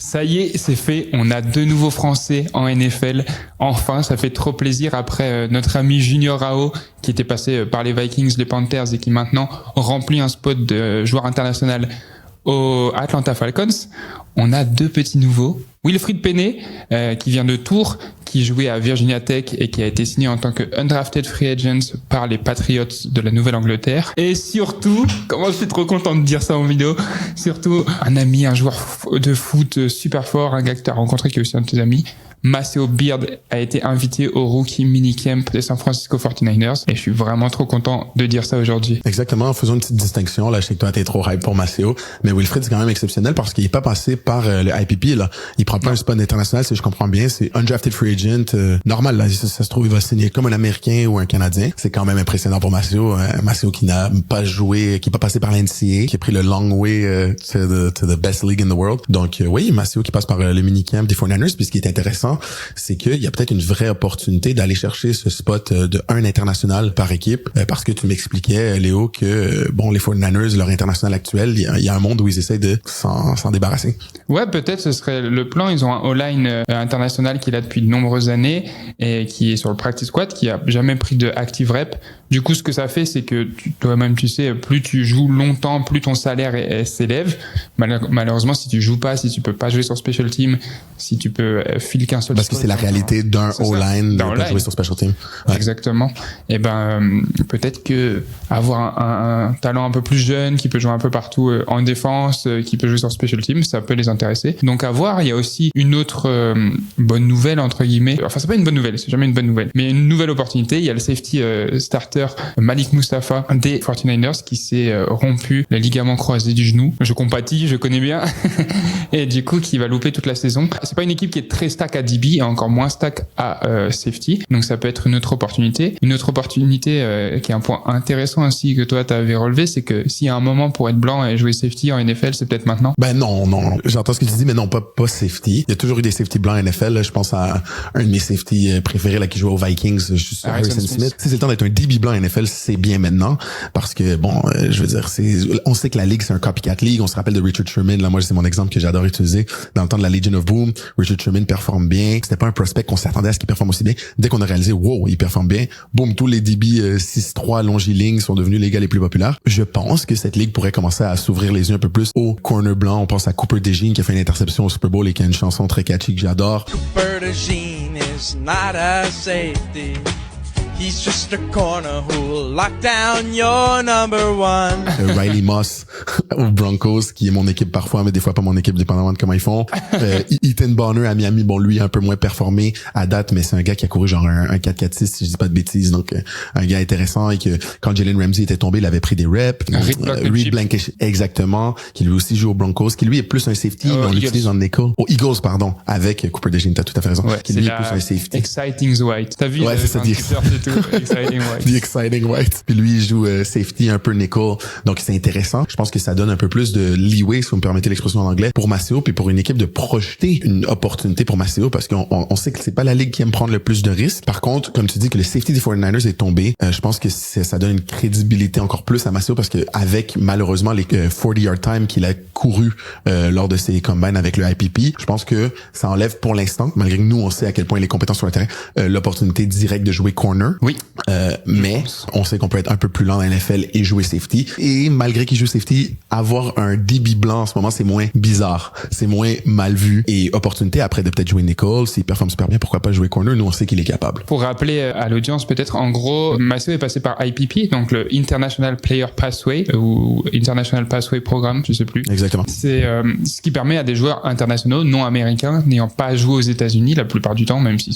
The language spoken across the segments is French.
Ça y est, c'est fait. On a 2 nouveaux Français en NFL. Enfin, ça fait trop plaisir après notre ami Junior Ao qui était passé par les Vikings, les Panthers et qui maintenant remplit un spot de joueur international aux Atlanta Falcons. On a 2 petits nouveaux. Wilfried Penney, qui vient de Tours, qui jouait à Virginia Tech et qui a été signé en tant que undrafted free agent par les Patriots de la Nouvelle-Angleterre. Et surtout, comment je suis trop content de dire ça en vidéo, surtout un ami, un joueur de foot super fort, un gars que tu as rencontré qui est aussi un de tes amis, Maceo Beard a été invité au rookie minicamp des San Francisco 49ers et je suis vraiment trop content de dire ça aujourd'hui. Exactement, faisons une petite distinction. Là, je sais que toi, t'es trop hype pour Maceo, mais Wilfried, c'est quand même exceptionnel parce qu'il est pas passé par le IPP, là. Il prend pas un spot international, si je comprends bien. C'est undrafted free agent, normal, là. Ça se trouve, il va signer comme un Américain ou un Canadien. C'est quand même impressionnant pour Maceo. Maceo qui n'a pas joué, qui est pas passé par l'NCAA, qui a pris le long way to the best league in the world. Donc, oui, Maceo qui passe par le minicamp des 49ers, puis ce qui est intéressant, c'est qu'il y a peut-être une vraie opportunité d'aller chercher ce spot de un international par équipe, parce que tu m'expliquais, Léo, que bon, les 49ers, leur international actuel, il y a un monde où ils essaient de s'en débarrasser. Ouais, peut-être ce serait le plan. Ils ont un O-line international qui est là depuis de nombreuses années et qui est sur le practice squad, qui a jamais pris de active rep. Du coup, ce que ça fait, c'est que toi-même, tu sais, plus tu joues longtemps, plus ton salaire s'élève. Malheureusement, si tu joues pas, si tu peux pas jouer sur special team, si tu peux filer qu'un seul. Parce que c'est la réalité d'un O-line de pas jouer sur special team. Ouais. Exactement. Et peut-être que avoir un talent un peu plus jeune, qui peut jouer un peu partout en défense, qui peut jouer sur special team, ça peut les intéresser. Donc à voir. Il y a aussi une autre bonne nouvelle entre guillemets. Enfin, c'est pas une bonne nouvelle, c'est jamais une bonne nouvelle, mais une nouvelle opportunité. Il y a le safety starter Malik Mustafa des 49ers qui s'est rompu les ligaments croisés du genou. Je compatis, je connais bien. Et du coup, qui va louper toute la saison. C'est pas une équipe qui est très stack à DB et encore moins stack à safety. Donc ça peut être une autre opportunité. Une autre opportunité qui est un point intéressant aussi que toi t'avais relevé, c'est que s'il y a un moment pour être blanc et jouer safety en NFL, c'est peut-être maintenant. Ben non. J'entends ce que tu dis, mais non, pas safety. Il y a toujours eu des safety blancs en NFL. Là, je pense à un de mes safety préférés là qui joue aux Vikings, juste Harrison Smith. Si c'est le temps d'être un DB blanc en NFL, c'est bien maintenant parce que bon, je veux dire, on sait que la ligue c'est un copycat league. On se rappelle de Richard Sherman. Là, moi c'est mon exemple que j'adore utiliser dans le temps de la Legion of Boom. Richard Sherman performe bien. C'était pas un prospect qu'on s'attendait à ce qu'il performe aussi bien. Dès qu'on a réalisé, wow, il performe bien. Boom, tous les DB 6-3 longilignes sont devenus les gars les plus populaires. Je pense que cette ligue pourrait commencer à s'ouvrir les yeux un peu plus aux corner blancs. On pense à Cooper DeJean qui a fait une interception au Super Bowl et qui a une chanson très catchy que j'adore. Cooper DeJean is not a safety. He's just a corner who'll lock down your number one. Riley Moss aux Broncos, qui est mon équipe parfois, mais des fois pas mon équipe, dépendamment de comment ils font. Ethan Bonner à Miami, bon, lui, un peu moins performé à date, mais c'est un gars qui a couru genre un 4-4-6, si je dis pas de bêtises. Donc, un gars intéressant et que quand Jalen Ramsey était tombé, il avait pris des reps. Reed Blankenship, exactement, qui lui aussi joue aux Broncos, qui lui est plus un safety, mais on l'utilise en nickel. Aux Eagles, pardon, avec Cooper DeJean, t'as tout à fait raison. Ouais, qui lui est plus un safety. Exciting White. T'as vu? Ouais, c'est ça, Exciting White. The Exciting White. Puis lui, il joue safety un peu nickel. Donc, c'est intéressant. Je pense que ça donne un peu plus de leeway, si vous me permettez l'expression en anglais, pour Maceo, puis pour une équipe de projeter une opportunité pour Maceo, parce qu'on sait que c'est pas la ligue qui aime prendre le plus de risques. Par contre, comme tu dis que le safety des 49ers est tombé, je pense que ça donne une crédibilité encore plus à Maceo, parce que avec malheureusement les 40-yard time qu'il a couru lors de ses combines avec le IPP, je pense que ça enlève pour l'instant, malgré que nous, on sait à quel point il est compétent sur le terrain, l'opportunité directe de jouer corner. Oui. Mais on sait qu'on peut être un peu plus lent dans la NFL et jouer safety. Et malgré qu'il joue safety, avoir un DB blanc en ce moment, c'est moins bizarre. C'est moins mal vu. Et opportunité après de peut-être jouer nickel. S'il performe super bien, pourquoi pas jouer corner? Nous, on sait qu'il est capable. Pour rappeler à l'audience, peut-être, en gros, Maceo est passé par IPP, donc le International Player Pathway, ou International Pathway Programme, je sais plus. Exactement. C'est ce qui permet à des joueurs internationaux, non américains, n'ayant pas joué aux États-Unis la plupart du temps, même si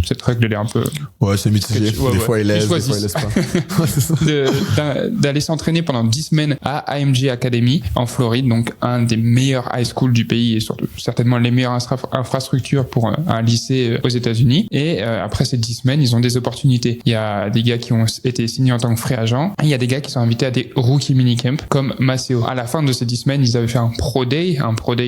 cette règle, elle est un peu... Ouais, c'est mitigé. Des fois, il laisse, des fois, il laisse pas. D'aller s'entraîner pendant 10 semaines à AMG Academy en Floride, donc un des meilleurs high schools du pays et surtout certainement les meilleures infrastructures pour un lycée aux États-Unis. Et après ces 10 semaines, ils ont des opportunités. Il y a des gars qui ont été signés en tant que free agents et il y a des gars qui sont invités à des rookie minicamp comme Maceo. À la fin de ces 10 semaines, ils avaient fait un pro day,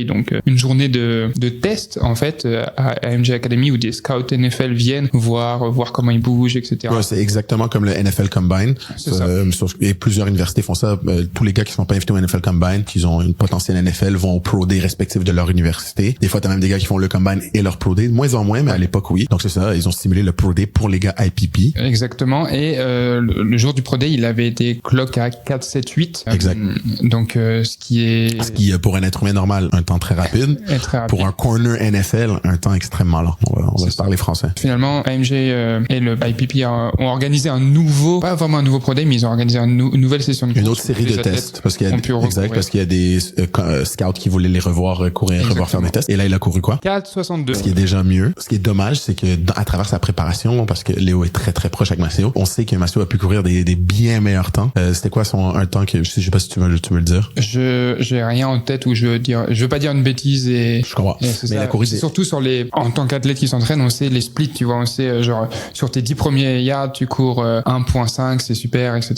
donc une journée de test en fait à AMG Academy où des scouts NFL viennent voir comment ils bougent, etc. Ouais, c'est exactement comme le NFL Combine. C'est ça. Et plusieurs universités font ça. Tous les gars qui sont pas invités au NFL Combine, qui ont une potentielle NFL, vont au Pro Day respectif de leur université. Des fois, t'as même des gars qui font le Combine et leur Pro Day. De moins en moins, mais à l'époque, oui. Donc c'est ça, ils ont stimulé le Pro Day pour les gars IPP. Exactement. Et le jour du Pro Day, il avait été clock à 4,78. Exact. Donc ce qui est pour un être humain normal, un temps très rapide. Très rapide. Pour un corner NFL, un temps extrêmement lent. On va parler français. Finalement, AMG et le IPP ont organisé pas vraiment un nouveau Pro Day, mais ils ont organisé une nouvelle session de course. Une autre série de tests. Parce qu'il y a des scouts qui voulaient les revoir courir, revoir faire des tests. Et là, il a couru quoi? 4,62. Ce qui est déjà mieux. Ce qui est dommage, c'est que à travers sa préparation, parce que Léo est très très proche avec Maceo, on sait que Maceo a pu courir des bien meilleurs temps. C'était quoi un temps que, je sais pas si tu veux le dire? J'ai rien en tête où je veux pas dire une bêtise et. Je comprends. Mais la course, c'est surtout en tant qu'athlète qui s'entraîne, on sait les splits, tu vois, on sait, genre, sur tes 10 premiers yards, tu cours 1.5, c'est super, etc.,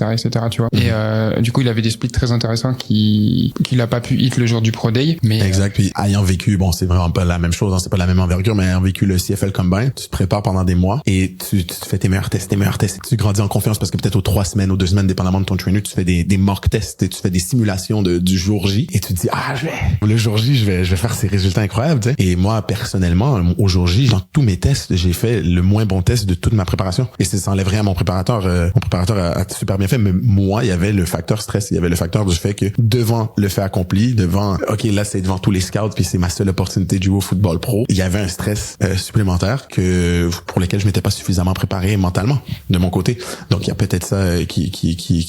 tu vois. Et, du coup, il avait des splits très intéressants qu'il a pas pu hit le jour du Pro Day, mais. Exact. Puis, ayant vécu, bon, c'est vraiment pas la même chose, hein, c'est pas la même envergure, mais ayant vécu le CFL Combine, tu te prépares pendant des mois et tu fais tes meilleurs tests. Tu grandis en confiance parce que peut-être aux 3 semaines, aux 2 semaines, dépendamment de ton trainer, tu fais des mock tests et tu fais des simulations du jour J et tu te dis, le jour J, je vais faire ces résultats incroyables, tu sais. Et moi, personnellement, au jour J, dans tous mes tests, j'ai fait le moins bon test de toute ma préparation. Et ça enlève rien à mon préparateur. Mon préparateur a super bien fait, mais moi, il y avait le facteur stress, il y avait le facteur du fait que devant le fait accompli, OK, là, c'est devant tous les scouts puis c'est ma seule opportunité de jouer au football pro. Il y avait un stress supplémentaire pour lequel je m'étais pas suffisamment préparé mentalement de mon côté. Donc il y a peut-être ça qui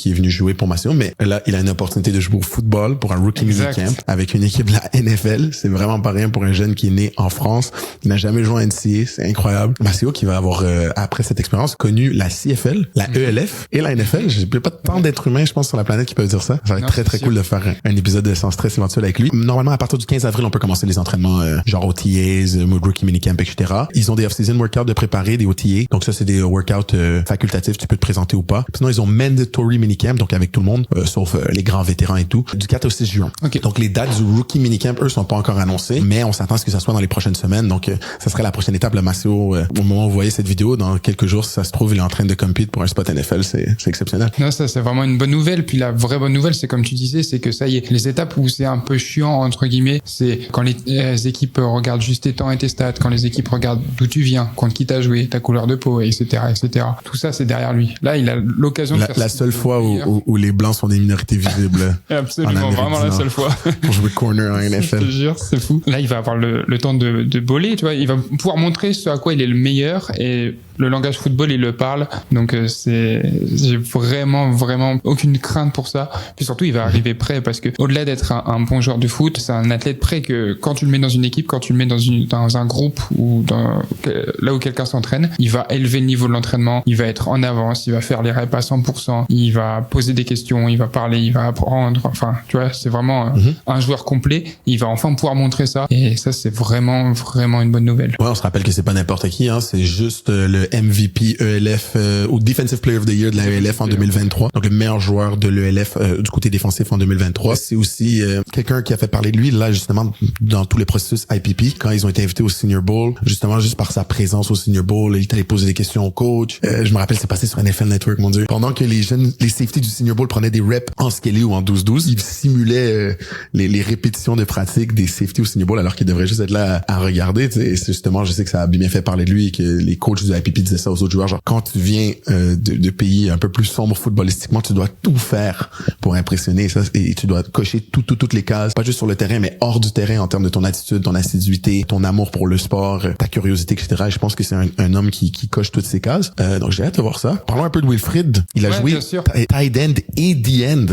est venu jouer pour Maceo, mais là il a une opportunité de jouer au football pour un rookie minicamp avec une équipe de la NFL. C'est vraiment pas rien pour un jeune qui est né en France, qui n'a jamais joué en NCAA, c'est incroyable. Maceo qui va avoir après cette expérience connu la CFL, la ELF et la NFL. J'ai pas tant d'êtres humains, je pense, sur la planète qui peuvent dire ça. Ça va être très très cool de faire un épisode de Sans Stress éventuel avec lui. Normalement à partir du 15 avril on peut commencer les entraînements genre OTAs, rookie minicamp, etc. Ils ont des off-season workouts de préparer, des OTA. Donc ça, c'est des workouts facultatifs, tu peux te présenter ou pas. Sinon, ils ont mandatory minicamp, donc avec tout le monde, sauf les grands vétérans et tout, du 4 au 6 juin. Okay. Donc les dates du rookie minicamp, eux, sont pas encore annoncées, mais on s'attend à ce que ça soit dans les prochaines semaines. Donc ça serait la prochaine étape. Le Maceo, au moment où vous voyez cette vidéo, dans quelques jours, si ça se trouve, il est en train de compete pour un spot NFL. C'est exceptionnel. Non, ça, c'est vraiment une bonne nouvelle. Puis la vraie bonne nouvelle, c'est comme tu disais, c'est que ça y est, les étapes où c'est un peu chiant, entre guillemets, c'est quand les équipes regardent juste tes temps et tes stats, quand les équipes regardent d'où tu viens, contre qui t'as joué, ta couleur de peau, etc., etc. Tout ça, c'est derrière lui. Là, il a l'occasion de faire la seule fois où les blancs sont des minorités visibles. Absolument, vraiment la seule fois. Pour jouer corner en NFL. Je te jure, c'est fou. Là, il va avoir le temps de voler, tu vois. Il va pouvoir montrer ce à quoi il est le meilleur et le langage football, il le parle. Donc, j'ai vraiment aucune crainte pour ça. Puis surtout, il va arriver prêt parce que au-delà d'être un bon joueur de foot, c'est un athlète prêt que quand tu le mets dans une équipe, quand tu le mets dans un groupe ou là où quelqu'un s'entraîne, il va élever le niveau de l'entraînement, il va être en avance, il va faire les reps à 100%, il va poser des questions, il va parler, il va apprendre. Enfin, tu vois, c'est vraiment un joueur complet. Il va enfin pouvoir montrer ça. Et ça, c'est vraiment une bonne nouvelle. Ouais, on se rappelle que c'est pas n'importe qui, hein. C'est juste le MVP ELF ou Defensive Player of the Year de la ELF en 2023. Donc le meilleur joueur de l'ELF du côté défensif en 2023. C'est aussi quelqu'un qui a fait parler de lui là justement dans tous les processus IPP quand ils ont été invités au Senior Bowl, justement juste par sa présence au Senior Bowl, il est allé poser des questions au coach. Je me rappelle, c'est passé sur NFL Network, mon Dieu. Pendant que les safeties du Senior Bowl prenaient des reps en skelly ou en 12-12, ils simulaient les répétitions de pratique des safeties au Senior Bowl alors qu'ils devraient juste être là à regarder. Et c'est justement, je sais que ça a bien fait parler de lui et que les coachs du IPP disaient ça aux autres joueurs, genre quand tu viens de pays un peu plus sombres footballistiquement, tu dois tout faire pour impressionner ça, et tu dois cocher toutes les cases, pas juste sur le terrain mais hors du terrain en termes de ton attitude, ton assiduité, ton amour pour le sport, ta curiosité, etc. Et je pense que c'est un homme qui coche toutes ces cases. Donc j'ai hâte de voir ça. Parlons un peu de Wilfried. Il a joué tight end et D-end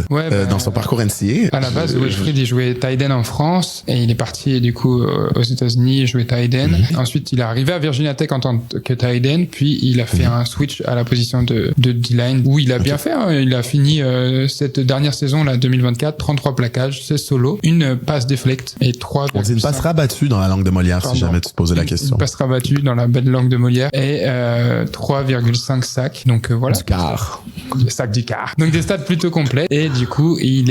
dans son parcours NCAA. À la base, Wilfried, il jouait tight end en France et il est parti du coup aux États-Unis jouer tight end. Ensuite, il est arrivé à Virginia Tech en tant que tight end, puis il a fait un switch à la position de D-line où il a bien fait. Hein. Il a fini cette dernière saison là 2024, 33 plaquages, 16 solos, une passe deflect et 3. On dit une passe rabattue dans la langue de Molière. Si jamais tu te posais la question. Une passe rabattue dans la belle langue de Molière et 3,5 sacs. Donc voilà. Du quart. Sac du quart. Donc des stats plutôt complets. Et du coup, il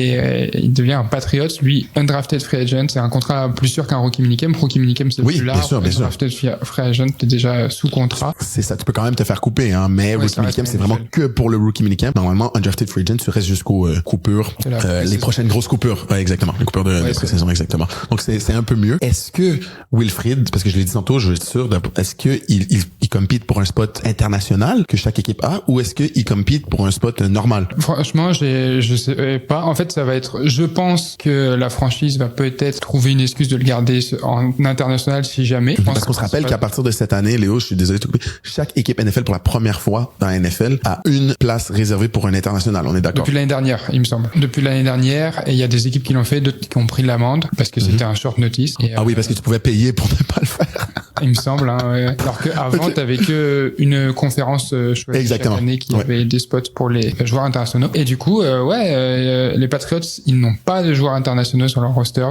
devient un Patriot. Lui, undrafted free agent. C'est un contrat plus sûr qu'un rookie minicamp. Rookie minicamp, c'est plus large. Bien sûr. Undrafted free agent, t'es déjà sous contrat. C'est ça. Tu peux quand même te faire couper coupé, hein, mais Ouais, rookie ça reste minicamp, c'est vraiment NFL. que pour le rookie minicamp. Normalement, undrafted free agent, tu restes jusqu'aux coupures, De la les pré-saison. prochaines grosses coupures. Ouais, exactement. Les coupures de Ouais, pré-saison, exactement. Donc, c'est un peu mieux. Est-ce que Wilfried, parce que je l'ai dit tantôt, je veux être sûr, est-ce que il compete pour un spot international que chaque équipe a, ou est-ce qu'il compete pour un spot normal? Franchement, je sais pas. En fait, ça va être, je pense que la franchise va peut-être trouver une excuse de le garder en international si jamais. Je pense Parce qu'on se que rappelle c'est qu'à partir de cette année, Léo, je suis désolé de te couper, chaque équipe NFL pour la première fois dans la NFL a une place réservée pour un international. On est d'accord? Depuis l'année dernière, il me semble. Depuis l'année dernière, et il y a des équipes qui l'ont fait, d'autres qui ont pris l'amende parce que c'était un short notice. Et, Ah oui, parce que tu pouvais payer pour ne pas le faire. il me semble. Hein, ouais. Alors qu'avant, Ok. t'avais que une conférence choisie Exactement. chaque année qui Ouais. avait des spots pour les joueurs internationaux. Et du coup, les Patriots, ils n'ont pas de joueurs internationaux sur leur roster.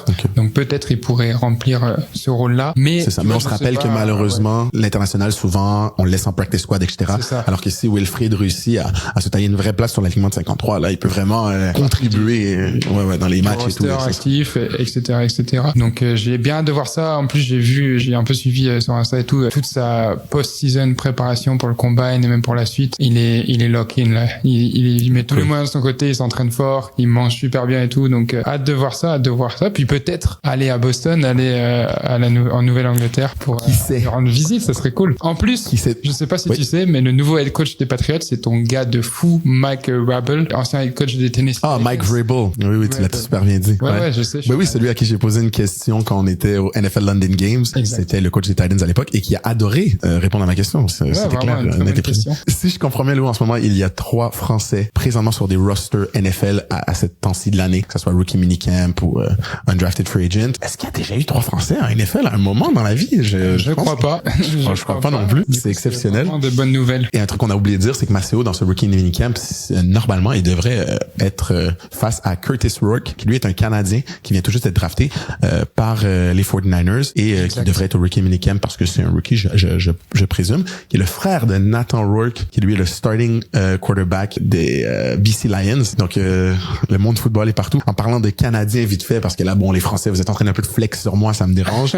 Ok. Donc peut-être ils pourraient remplir ce rôle-là. Mais C'est ça. tu Mais vois, on se je sais rappelle pas, que malheureusement, l'international, souvent, on le laisse en practice squad, etc. C'est ça. Alors que si Wilfried réussit à se tailler une vraie place sur l'alignement de 53, là, il peut vraiment contribuer dans les du matchs et tout. roster actif, etc. Donc j'ai bien hâte de voir ça. En plus, j'ai un peu suivi sur Insta et tout, toute sa post-season préparation pour le combine et même pour la suite. Il est lock-in là. Il met tous les moyens de son côté, il s'entraîne fort, il mange super bien et tout. Donc hâte de voir ça. Puis peut-être aller à Boston, aller en Nouvelle-Angleterre pour Qui sait? lui rendre visite, ça serait cool. En plus, Qui sait? je sais pas si Oui. tu sais, mais le nouveau head coach des Patriots, c'est ton gars de fou, Mike Rabel, ancien head coach des Tennessee. Ah, Mike Vrabel. Oui, tu l'as Vrabel. super bien dit. Ouais, je sais. Ben oui, celui à qui j'ai posé une question quand on était au NFL London Games. Exact. C'était le coach des Titans à l'époque et qui a adoré répondre à ma question. C'était vraiment, clair, une très net bonne et précis. question. Si je comprends bien, Lou, en ce moment, il y a 3 Français présentement sur des rosters NFL à cette temps-ci de l'année, que ce soit rookie minicamp ou undrafted free agent. Est-ce qu'il y a déjà eu 3 Français en NFL à un moment dans la vie? Je crois pas. Je crois pas non plus. Du coup, C'est exceptionnel. vraiment de bonnes nouvelles. Et un truc qu'on a oublié de dire, c'est que Maceo, dans ce rookie minicamp, normalement, il devrait être face à Curtis Rourke, qui lui est un Canadien qui vient tout juste d'être drafté par les 49ers et qui Exact. devrait être au rookie minicamp parce que c'est un rookie, je présume, qui est le frère de Nathan Rourke, qui lui est le starting quarterback des BC Lions. Donc, le monde football est partout. En parlant de Canadiens, vite fait, parce que là, bon, les Français, vous êtes en train d'un peu de flex sur moi, ça me dérange.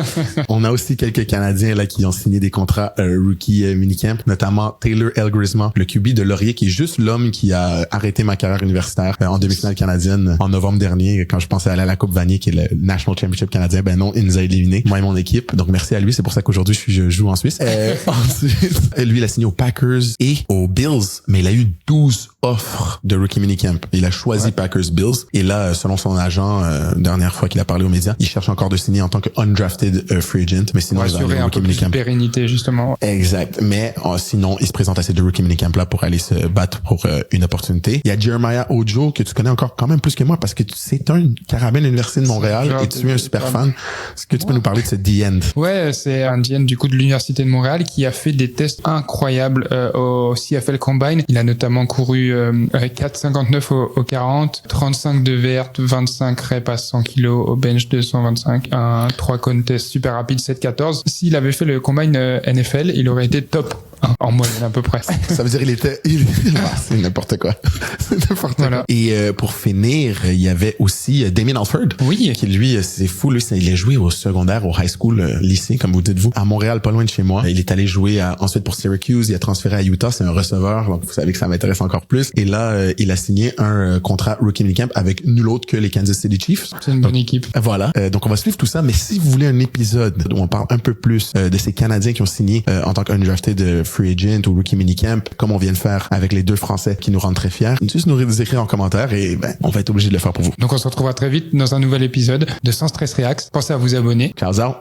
On a aussi quelques Canadiens là qui ont signé des contrats rookie minicamp, notamment Taylor Elgrisma, le QB de Laurier, qui est juste l'homme qui a arrêté ma carrière universitaire en demi-finale canadienne en novembre dernier, quand je pensais aller à la Coupe Vanier, qui est le National Championship canadien. Ben non, il nous a éliminés, moi et mon équipe. Donc merci à lui, c'est pour ça qu'aujourd'hui je joue en Suisse. Ensuite, lui, il a signé aux Packers et aux Bills, mais il a eu 12 offres de rookie minicamp. Il a choisi Packers Bills et là, selon son agent, dernière fois qu'il a parlé aux médias, il cherche encore de signer en tant que undrafted free agent, mais sinon Pour il va aller assurer au un rookie peu plus de minicamp. pérennité, justement. Exact. Mais sinon, il se présente à ces 2 rookie minicamp là pour aller se battre pour une opportunité. Il y a Jeremiah Ojo, que tu connais encore quand même plus que moi parce que c'est un carabin de l'Université de Montréal et tu es un super fan. Est-ce que tu peux nous parler de ce D-end? Ouais, c'est un DN du coup de l'Université de Montréal qui a fait des tests incroyables au CFL Combine. Il a notamment couru 4,59 au 40, 35 de verte, 25 reps à 100 kg au bench 225, un 3 contests super rapide 7,14. S'il avait fait le Combine NFL, il aurait été top 1 en moyenne à peu près. Ça veut dire c'est n'importe quoi. C'est n'importe Voilà. quoi. Et pour finir, il y avait aussi Damien Alford. Oui. Qui lui, c'est fou, lui, il a joué au secondaire, au high school, lycée, comme vous dites-vous, à Montréal, pas loin de chez moi. Il est allé jouer ensuite pour Syracuse, il a transféré à Utah, c'est un receveur, donc vous savez que ça m'intéresse encore plus. Et là, il a signé un contrat rookie minicamp avec nul autre que les Kansas City Chiefs. C'est une bonne équipe. Voilà, donc on va suivre tout ça, mais si vous voulez un épisode où on parle un peu plus de ces Canadiens qui ont signé en tant qu'undrafted free agent ou rookie minicamp, comme on vient de faire avec les 2 Français qui nous rendent très fiers, juste nous écrire en commentaire et on va être obligé de le faire pour vous. Donc on se retrouvera très vite dans un nouvel épisode de Sans Stress React. Pensez à vous abonner. Ciao, ciao!